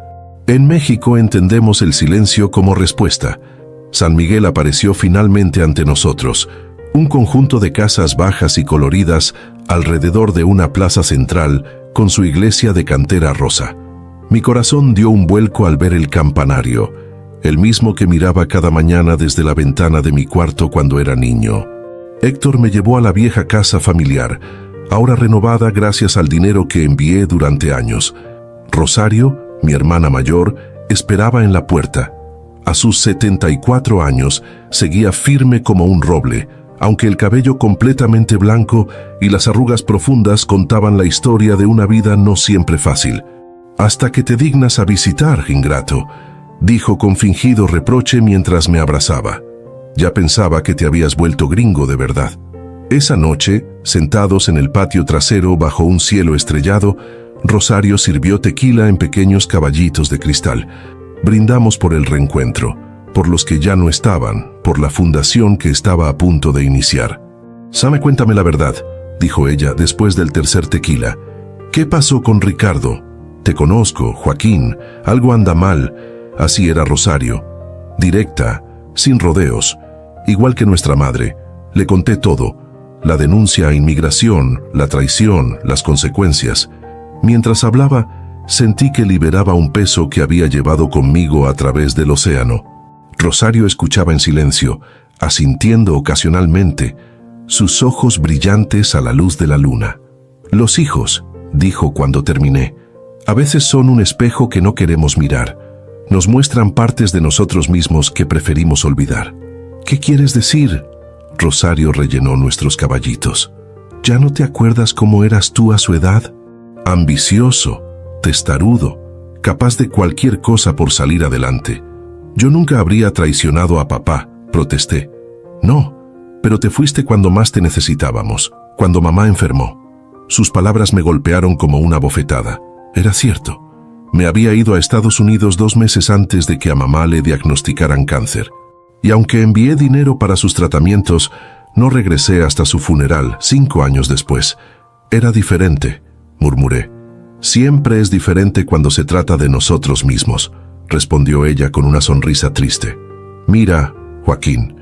A: En México entendemos el silencio como respuesta. San Miguel apareció finalmente ante nosotros, un conjunto de casas bajas y coloridas alrededor de una plaza central con su iglesia de cantera rosa. Mi corazón dio un vuelco al ver el campanario, el mismo que miraba cada mañana desde la ventana de mi cuarto cuando era niño. Héctor me llevó a la vieja casa familiar, ahora renovada gracias al dinero que envié durante años. Rosario, mi hermana mayor, esperaba en la puerta. A sus 74 años, seguía firme como un roble, aunque el cabello completamente blanco y las arrugas profundas contaban la historia de una vida no siempre fácil. «Hasta que te dignas a visitar, ingrato», dijo con fingido reproche mientras me abrazaba. «Ya pensaba que te habías vuelto gringo de verdad». Esa noche, sentados en el patio trasero bajo un cielo estrellado, Rosario sirvió tequila en pequeños caballitos de cristal. Brindamos por el reencuentro, por los que ya no estaban, por la fundación que estaba a punto de iniciar. «Same, cuéntame la verdad», dijo ella después del tercer tequila. «¿Qué pasó con Ricardo? Te conozco, Joaquín, algo anda mal». Así era Rosario, directa, sin rodeos, igual que nuestra madre. Le conté todo, la denuncia a inmigración, la traición, las consecuencias. Mientras hablaba, sentí que liberaba un peso que había llevado conmigo a través del océano. Rosario escuchaba en silencio, asintiendo ocasionalmente, sus ojos brillantes a la luz de la luna. «Los hijos», dijo cuando terminé, «a veces son un espejo que no queremos mirar. Nos muestran partes de nosotros mismos que preferimos olvidar». «¿Qué quieres decir?». Rosario rellenó nuestros caballitos. «¿Ya no te acuerdas cómo eras tú a su edad? Ambicioso, testarudo, capaz de cualquier cosa por salir adelante». «Yo nunca habría traicionado a papá», protesté. «No, pero te fuiste cuando más te necesitábamos, cuando mamá enfermó». Sus palabras me golpearon como una bofetada. Era cierto. Me había ido a Estados Unidos 2 meses antes de que a mamá le diagnosticaran cáncer. Y aunque envié dinero para sus tratamientos, no regresé hasta su funeral 5 años después. «Era diferente», murmuré. «Siempre es diferente cuando se trata de nosotros mismos», respondió ella con una sonrisa triste. «Mira, Joaquín,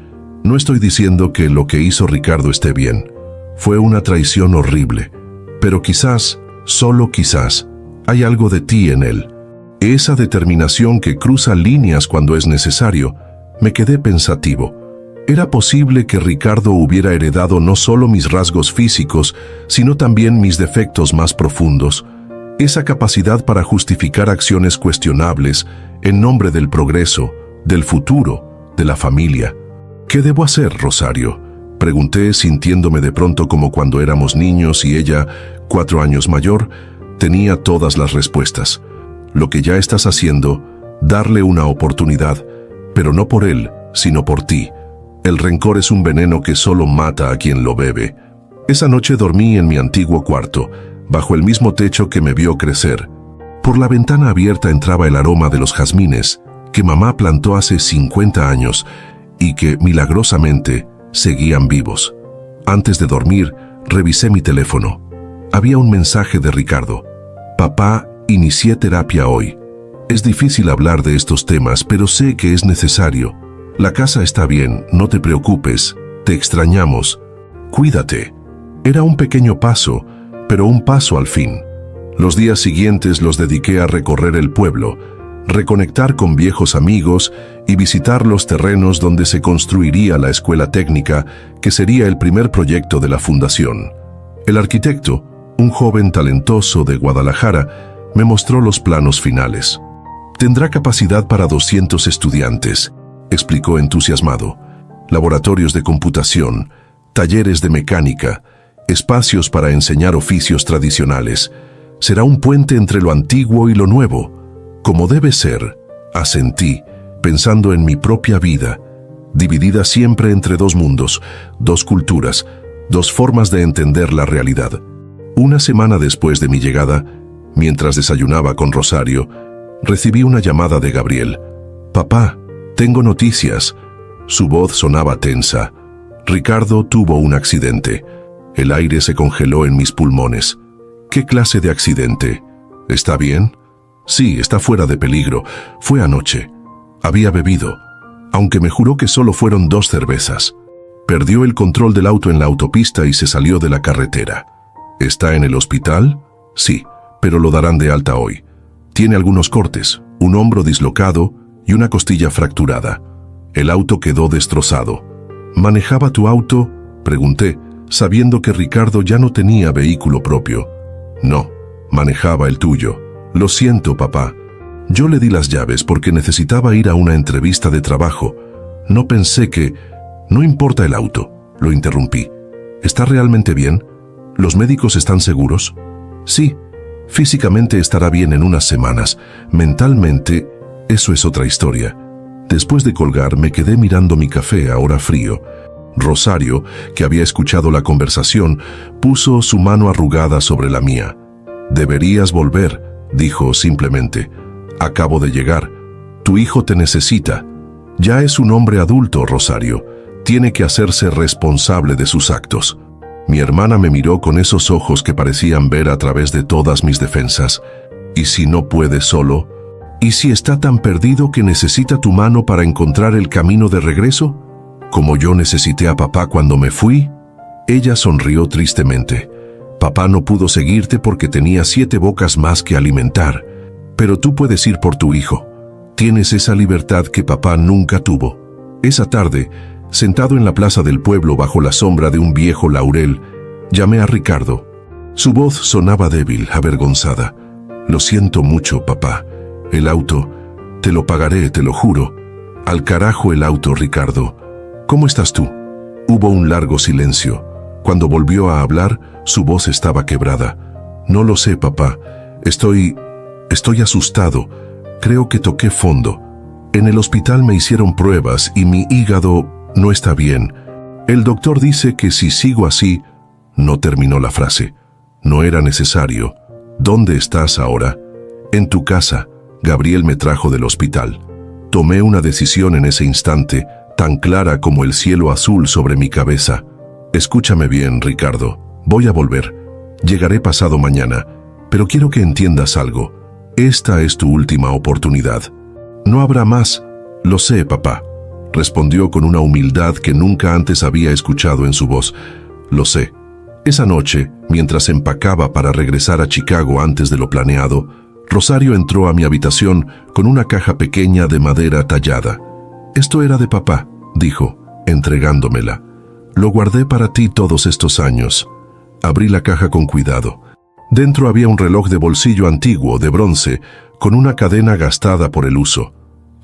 A: no estoy diciendo que lo que hizo Ricardo esté bien. Fue una traición horrible. Pero quizás, solo quizás, hay algo de ti en él. Esa determinación que cruza líneas cuando es necesario». Me quedé pensativo. Era posible que Ricardo hubiera heredado no solo mis rasgos físicos, sino también mis defectos más profundos. Esa capacidad para justificar acciones cuestionables en nombre del progreso, del futuro, de la familia. ¿Qué debo hacer, Rosario?, pregunté, sintiéndome de pronto como cuando éramos niños y ella, 4 años mayor, tenía todas las respuestas. Lo que ya estás haciendo, darle una oportunidad, pero no por él, sino por ti. El rencor es un veneno que solo mata a quien lo bebe. Esa noche dormí en mi antiguo cuarto, bajo el mismo techo que me vio crecer. Por la ventana abierta entraba el aroma de los jazmines que mamá plantó hace 50 años y que, milagrosamente, seguían vivos. Antes de dormir, revisé mi teléfono. Había un mensaje de Ricardo. Papá, inicié terapia hoy. Es difícil hablar de estos temas, pero sé que es necesario. La casa está bien, no te preocupes, te extrañamos. Cuídate. Era un pequeño paso, pero un paso al fin. Los días siguientes los dediqué a recorrer el pueblo, reconectar con viejos amigos y visitar los terrenos donde se construiría la escuela técnica, que sería el primer proyecto de la fundación. El arquitecto, un joven talentoso de Guadalajara, me mostró los planos finales. Tendrá capacidad para 200 estudiantes, explicó entusiasmado. Laboratorios de computación, talleres de mecánica, espacios para enseñar oficios tradicionales. Será un puente entre lo antiguo y lo nuevo. Como debe ser, asentí, pensando en mi propia vida, dividida siempre entre 2 mundos, 2 culturas, 2 formas de entender la realidad. Una semana después de mi llegada, mientras desayunaba con Rosario, recibí una llamada de Gabriel. «Papá, tengo noticias». Su voz sonaba tensa. Ricardo tuvo un accidente. El aire se congeló en mis pulmones. «¿Qué clase de accidente? ¿Está bien?» «Sí, está fuera de peligro. Fue anoche. Había bebido, aunque me juró que solo fueron 2 cervezas. Perdió el control del auto en la autopista y se salió de la carretera». «¿Está en el hospital?» «Sí, pero lo darán de alta hoy. Tiene algunos cortes, un hombro dislocado y una costilla fracturada. El auto quedó destrozado». «¿Manejaba tu auto?», pregunté, sabiendo que Ricardo ya no tenía vehículo propio. «No, manejaba el tuyo. Lo siento, papá. Yo le di las llaves porque necesitaba ir a una entrevista de trabajo. No pensé que...». «No importa el auto», lo interrumpí. «¿Está realmente bien? ¿Los médicos están seguros?» «Sí, físicamente estará bien en unas semanas. Mentalmente, eso es otra historia». Después de colgar, me quedé mirando mi café ahora frío. Rosario, que había escuchado la conversación, puso su mano arrugada sobre la mía. «Deberías volver», dijo simplemente. «Acabo de llegar. Tu hijo te necesita. Ya es un hombre adulto, Rosario. Tiene que hacerse responsable de sus actos». Mi hermana me miró con esos ojos que parecían ver a través de todas mis defensas. «¿Y si no puede solo? ¿Y si está tan perdido que necesita tu mano para encontrar el camino de regreso? ¿Como yo necesité a papá cuando me fui?» Ella sonrió tristemente. «Papá no pudo seguirte porque tenía 7 bocas más que alimentar. Pero tú puedes ir por tu hijo. Tienes esa libertad que papá nunca tuvo». Esa tarde, sentado en la plaza del pueblo bajo la sombra de un viejo laurel, llamé a Ricardo. Su voz sonaba débil, avergonzada. «Lo siento mucho, papá. El auto, te lo pagaré, te lo juro». «Al carajo el auto, Ricardo. ¿Cómo estás tú?». Hubo un largo silencio. Cuando volvió a hablar, su voz estaba quebrada. «No lo sé, papá. Estoy asustado. Creo que toqué fondo. En el hospital me hicieron pruebas y mi hígado no está bien. El doctor dice que si sigo así...». No terminó la frase. «No era necesario. ¿Dónde estás ahora?». «En tu casa. Gabriel me trajo del hospital». Tomé una decisión en ese instante, tan clara como el cielo azul sobre mi cabeza. «Escúchame bien, Ricardo. Voy a volver. Llegaré pasado mañana. Pero quiero que entiendas algo. Esta es tu última oportunidad. No habrá más». «Lo sé, papá», respondió con una humildad que nunca antes había escuchado en su voz. «Lo sé». Esa noche, mientras empacaba para regresar a Chicago antes de lo planeado, Rosario entró a mi habitación con una caja pequeña de madera tallada. «Esto era de papá», dijo, entregándomela. «Lo guardé para ti todos estos años». Abrí la caja con cuidado. Dentro había un reloj de bolsillo antiguo, de bronce, con una cadena gastada por el uso.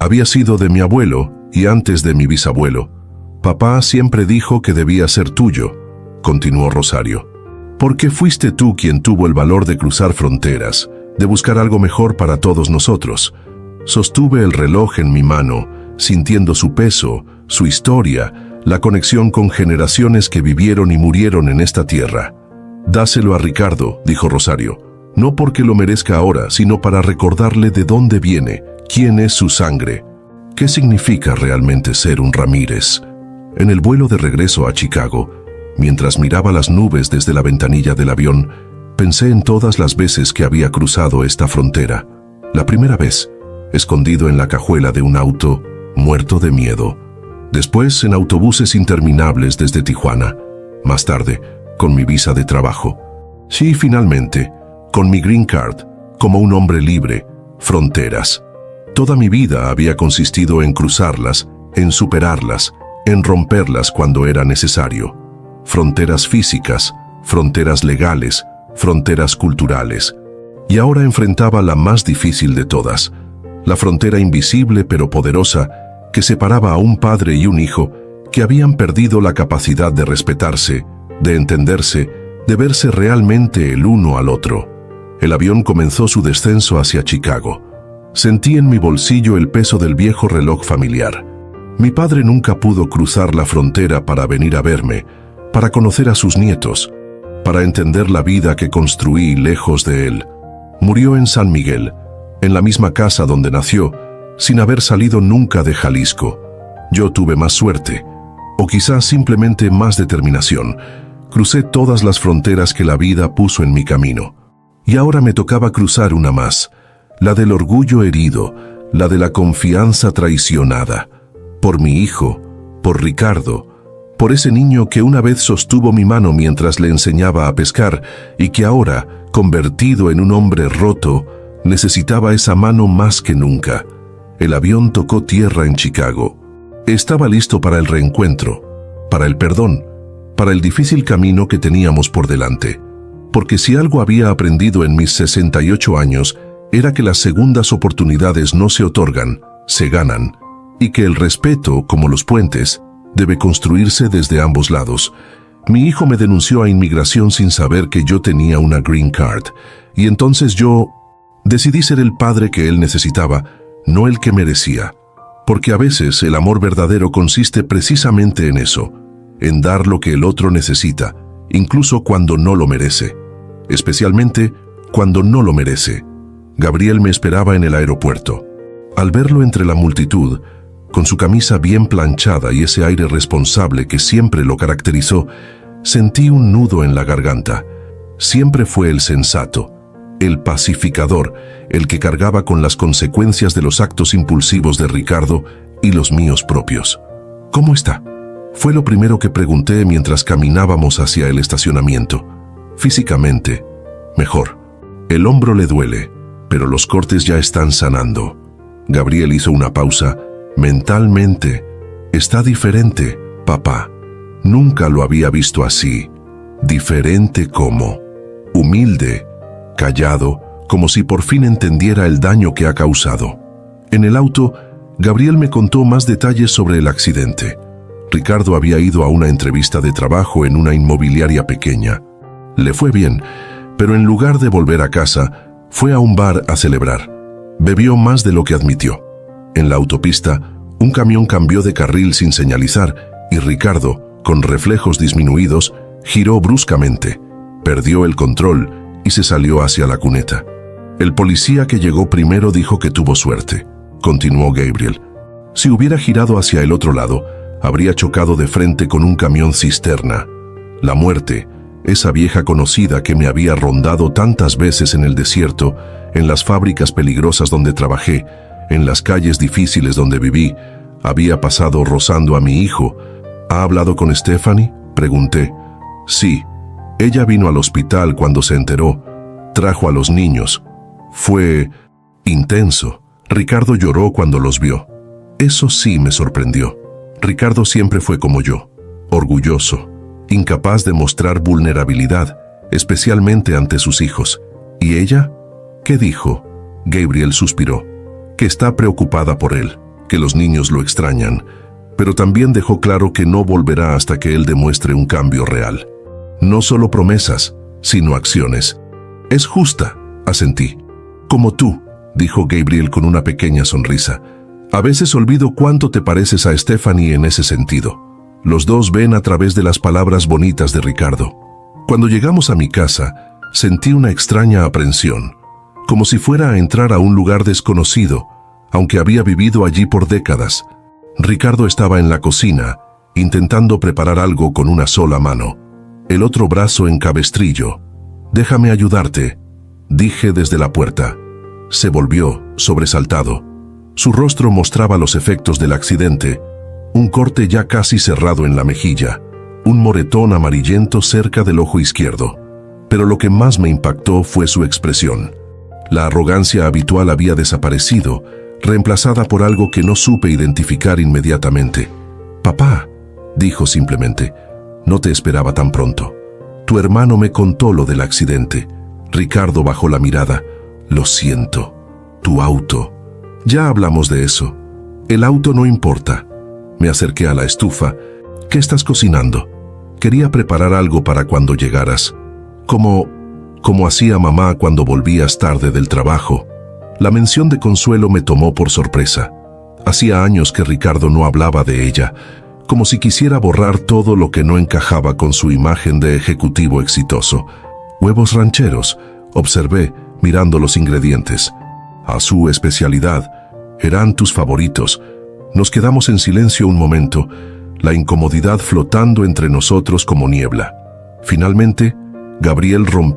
A: Había sido de mi abuelo y antes de mi bisabuelo. Papá siempre dijo que debía ser tuyo, continuó Rosario. Porque fuiste tú quien tuvo el valor de cruzar fronteras, de buscar algo mejor para todos nosotros. Sostuve el reloj en mi mano, sintiendo su peso, su historia, la conexión con generaciones que vivieron y murieron en esta tierra. Dáselo a Ricardo, dijo Rosario, no porque lo merezca ahora, sino para recordarle de dónde viene, quién es su sangre. ¿Qué significa realmente ser un Ramírez? En el vuelo de regreso a Chicago, mientras miraba las nubes desde la ventanilla del avión, pensé en todas las veces que había cruzado esta frontera. La primera vez, escondido en la cajuela de un auto, muerto de miedo. Después, en autobuses interminables desde Tijuana. Más tarde, con mi visa de trabajo. Sí, finalmente, con mi green card, como un hombre libre, fronteras. Toda mi vida había consistido en cruzarlas, en superarlas, en romperlas cuando era necesario. Fronteras físicas, fronteras legales, fronteras culturales. Y ahora enfrentaba la más difícil de todas, la frontera invisible pero poderosa que separaba a un padre y un hijo que habían perdido la capacidad de respetarse, de entenderse, de verse realmente el uno al otro. El avión comenzó su descenso hacia Chicago. Sentí en mi bolsillo el peso del viejo reloj familiar. Mi padre nunca pudo cruzar la frontera para venir a verme, para conocer a sus nietos, para entender la vida que construí lejos de él. Murió en San Miguel, en la misma casa donde nació, sin haber salido nunca de Jalisco. Yo tuve más suerte, o quizás simplemente más determinación. Crucé todas las fronteras que la vida puso en mi camino. Y ahora me tocaba cruzar una más, la del orgullo herido, la de la confianza traicionada. Por mi hijo, por Ricardo, por ese niño que una vez sostuvo mi mano mientras le enseñaba a pescar y que ahora, convertido en un hombre roto, necesitaba esa mano más que nunca. El avión tocó tierra en Chicago. Estaba listo para el reencuentro, para el perdón, para el difícil camino que teníamos por delante. Porque si algo había aprendido en mis 68 años, era que las segundas oportunidades no se otorgan, se ganan, y que el respeto, como los puentes, debe construirse desde ambos lados. Mi hijo me denunció a inmigración sin saber que yo tenía una green card, y entonces yo decidí ser el padre que él necesitaba, no el que merecía. Porque a veces el amor verdadero consiste precisamente en eso, en dar lo que el otro necesita, incluso cuando no lo merece. Especialmente cuando no lo merece. Gabriel me esperaba en el aeropuerto. Al verlo entre la multitud, con su camisa bien planchada y ese aire responsable que siempre lo caracterizó, sentí un nudo en la garganta. Siempre fue el sensato, el pacificador, el que cargaba con las consecuencias de los actos impulsivos de Ricardo y los míos propios. ¿Cómo está? Fue lo primero que pregunté mientras caminábamos hacia el estacionamiento. Físicamente, mejor. El hombro le duele, pero los cortes ya están sanando. Gabriel hizo una pausa. Mentalmente, está diferente, papá. Nunca lo había visto así. Diferente como humilde, callado, como si por fin entendiera el daño que ha causado. En el auto, Gabriel me contó más detalles sobre el accidente. Ricardo había ido a una entrevista de trabajo en una inmobiliaria pequeña. Le fue bien, pero en lugar de volver a casa, fue a un bar a celebrar. Bebió más de lo que admitió. En la autopista, un camión cambió de carril sin señalizar y Ricardo, con reflejos disminuidos, giró bruscamente, perdió el control y se salió hacia la cuneta. El policía que llegó primero dijo que tuvo suerte, continuó Gabriel. Si hubiera girado hacia el otro lado, habría chocado de frente con un camión cisterna. La muerte, esa vieja conocida que me había rondado tantas veces en el desierto, en las fábricas peligrosas donde trabajé, en las calles difíciles donde viví, había pasado rozando a mi hijo. ¿Ha hablado con Stephanie?, pregunté. Sí, ella vino al hospital cuando se enteró. Trajo a los niños. Fue intenso. Ricardo lloró cuando los vio. Eso sí me sorprendió. Ricardo siempre fue como yo, orgulloso, incapaz de mostrar vulnerabilidad, especialmente ante sus hijos. ¿Y ella? ¿Qué dijo? Gabriel suspiró. Que está preocupada por él. que los niños lo extrañan, pero también dejó claro que no volverá hasta que él demuestre un cambio real. No solo promesas, sino acciones. Es justa, asentí. Como tú, dijo Gabriel con una pequeña sonrisa. A veces olvido cuánto te pareces a Stephanie en ese sentido. Los dos ven a través de las palabras bonitas de Ricardo. Cuando llegamos a mi casa, sentí una extraña aprensión, como si fuera a entrar a un lugar desconocido, aunque había vivido allí por décadas. Ricardo estaba en la cocina, intentando preparar algo con una sola mano, el otro brazo en cabestrillo. «Déjame ayudarte», dije desde la puerta. Se volvió, sobresaltado. Su rostro mostraba los efectos del accidente, un corte ya casi cerrado en la mejilla, un moretón amarillento cerca del ojo izquierdo. Pero lo que más me impactó fue su expresión. La arrogancia habitual había desaparecido, reemplazada por algo que no supe identificar inmediatamente. «Papá», dijo simplemente, «no te esperaba tan pronto. Tu hermano me contó lo del accidente». Ricardo bajó la mirada. «Lo siento. Tu auto». «Ya hablamos de eso. El auto no importa». Me acerqué a la estufa. «¿Qué estás cocinando?» «Quería preparar algo para cuando llegaras. Como hacía mamá cuando volvías tarde del trabajo». La mención de Consuelo me tomó por sorpresa. Hacía años que Ricardo no hablaba de ella, como si quisiera borrar todo lo que no encajaba con su imagen de ejecutivo exitoso. «Huevos rancheros», observé, mirando los ingredientes. «A su especialidad. Eran tus favoritos». Nos quedamos en silencio un momento, la incomodidad flotando entre nosotros como niebla. Finalmente, Gabriel rompió